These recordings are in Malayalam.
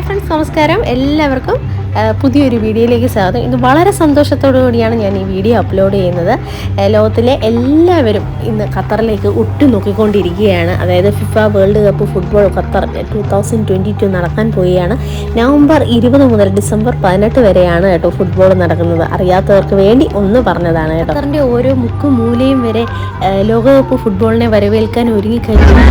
ഫ്രണ്ട്സ് നമസ്കാരം. എല്ലാവർക്കും പുതിയൊരു വീഡിയോയിലേക്ക് സ്വാഗതം. ഇന്ന് വളരെ സന്തോഷത്തോടു കൂടിയാണ് ഞാൻ ഈ വീഡിയോ അപ്ലോഡ് ചെയ്യുന്നത്. ലോകത്തിലെ എല്ലാവരും ഇന്ന് ഖത്തറിലേക്ക് ഉറ്റുനോക്കിക്കൊണ്ടിരിക്കുകയാണ്. അതായത് FIFA world cup football Qatar 2022 നടക്കാൻ പോവുകയാണ്. നവംബർ 20 മുതൽ ഡിസംബർ 18 വരെയാണ് കേട്ടോ ഫുട്ബോൾ നടക്കുന്നത്. അറിയാത്തവർക്ക് വേണ്ടി ഒന്ന് പറഞ്ഞതാണ് കേട്ടോ. ഖത്തറിൻ്റെ ഓരോ മുക്കും മൂലയും വരെ ലോകകപ്പ് ഫുട്ബോളിനെ വരവേൽക്കാൻ ഒരുങ്ങിക്കഴിഞ്ഞു.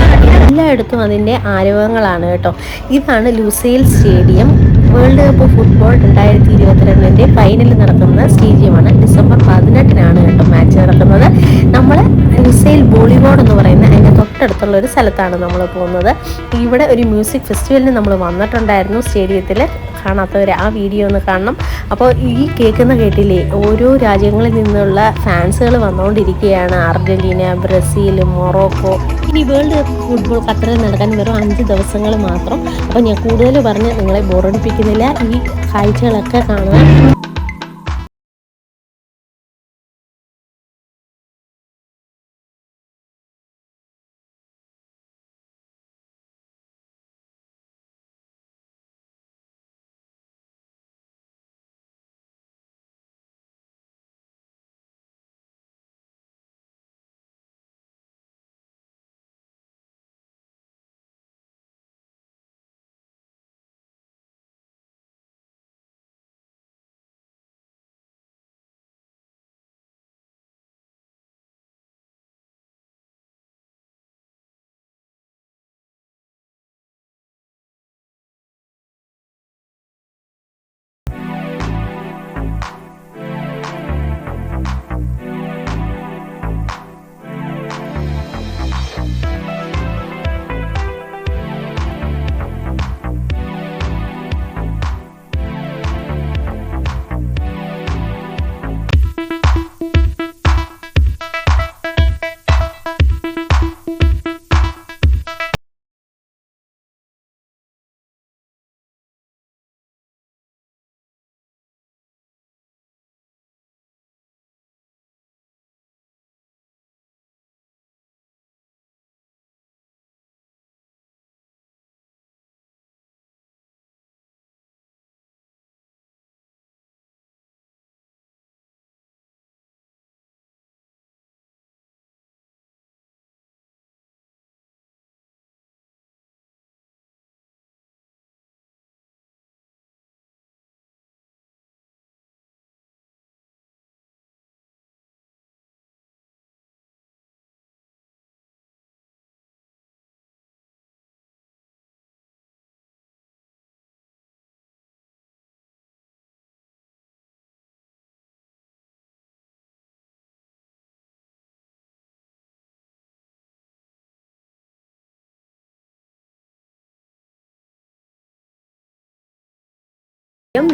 എല്ലായിടത്തും അതിൻ്റെ ആരവങ്ങളാണ് കേട്ടോ. ഇതാണ് Lusail stadium. World cup football 2022 final നടക്കുന്ന സ്റ്റേഡിയമാണ്. ഡിസംബർ 18 കേട്ടോ മാച്ച് നടക്കുന്നത്. നമ്മൾ ലുസൈൽ ബോളിവുഡ് എന്ന് പറയുന്ന അതിൻ്റെ തൊട്ടടുത്തുള്ള ഒരു സ്ഥലത്താണ് നമ്മൾ പോകുന്നത്. ഇവിടെ ഒരു മ്യൂസിക് ഫെസ്റ്റിവലിന് നമ്മൾ വന്നിട്ടുണ്ടായിരുന്നു സ്റ്റേഡിയത്തിൽ. കാണാത്തവർ ആ വീഡിയോ ഒന്ന് കാണണം. അപ്പോൾ ഈ കേട്ടില്ലേ, ഓരോ രാജ്യങ്ങളിൽ നിന്നുള്ള ഫാൻസുകൾ വന്നുകൊണ്ടിരിക്കുകയാണ്. Argentina, Brazil, Morocco. ഇനി വേൾഡ് കപ്പ് ഫുട്ബോൾ ഖത്തറിൽ നടക്കാൻ വെറും 5 ദിവസങ്ങൾ മാത്രം. അപ്പോൾ ഞാൻ കൂടുതൽ പറഞ്ഞ് നിങ്ങളെ ബോറടിപ്പിക്കുന്നില്ല. ഈ കാഴ്ചകളൊക്കെ കാണുക.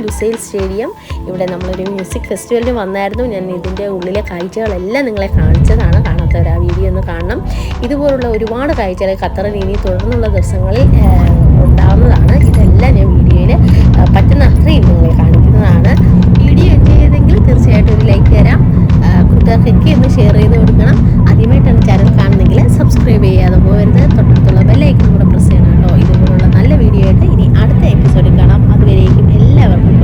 Lusail stadium. ഇവിടെ നമ്മളൊരു മ്യൂസിക് ഫെസ്റ്റിവലിന് വന്നായിരുന്നു. ഞാൻ ഇതിൻ്റെ ഉള്ളിലെ കാഴ്ചകളെല്ലാം നിങ്ങളെ കാണിച്ചതാണ്. കാണാത്തവർ ആ വീഡിയോ ഒന്ന് കാണണം. ഇതുപോലുള്ള ഒരുപാട് കാഴ്ചകൾ ഖത്തറിൽ ഇനി തുടർന്നുള്ള ദിവസങ്ങളിൽ ഉണ്ടാകുന്നതാണ്. ഇതെല്ലാം ഞാൻ വീഡിയോയിൽ പറ്റുന്ന അത്രയും നിങ്ങളെ കാണിക്കുന്നതാണ്. വീഡിയോ എൻജോയ് ചെയ്തെങ്കിൽ തീർച്ചയായിട്ടും ഒരു ലൈക്ക് തരാം. കൂട്ടുകാർക്കൊക്കെ ഒന്ന് ഷെയർ ചെയ്ത് കൊടുക്കണം. ആദ്യമായിട്ടാണ് ചാനൽ കാണുന്നെങ്കിൽ സബ്സ്ക്രൈബ് ചെയ്യാതെ പോകരുത്. തൊട്ടടുത്തുള്ള ബെല്ലൈക്കൺ കൂടെ പ്രസ് ചെയ്യണം കേട്ടോ. ഇതുപോലുള്ള നല്ല വീഡിയോ ആയിട്ട് ഇനി അടുത്ത എപ്പിസോഡിൽ കാണാം. അതുവരേക്കും എല്ലാവർക്കും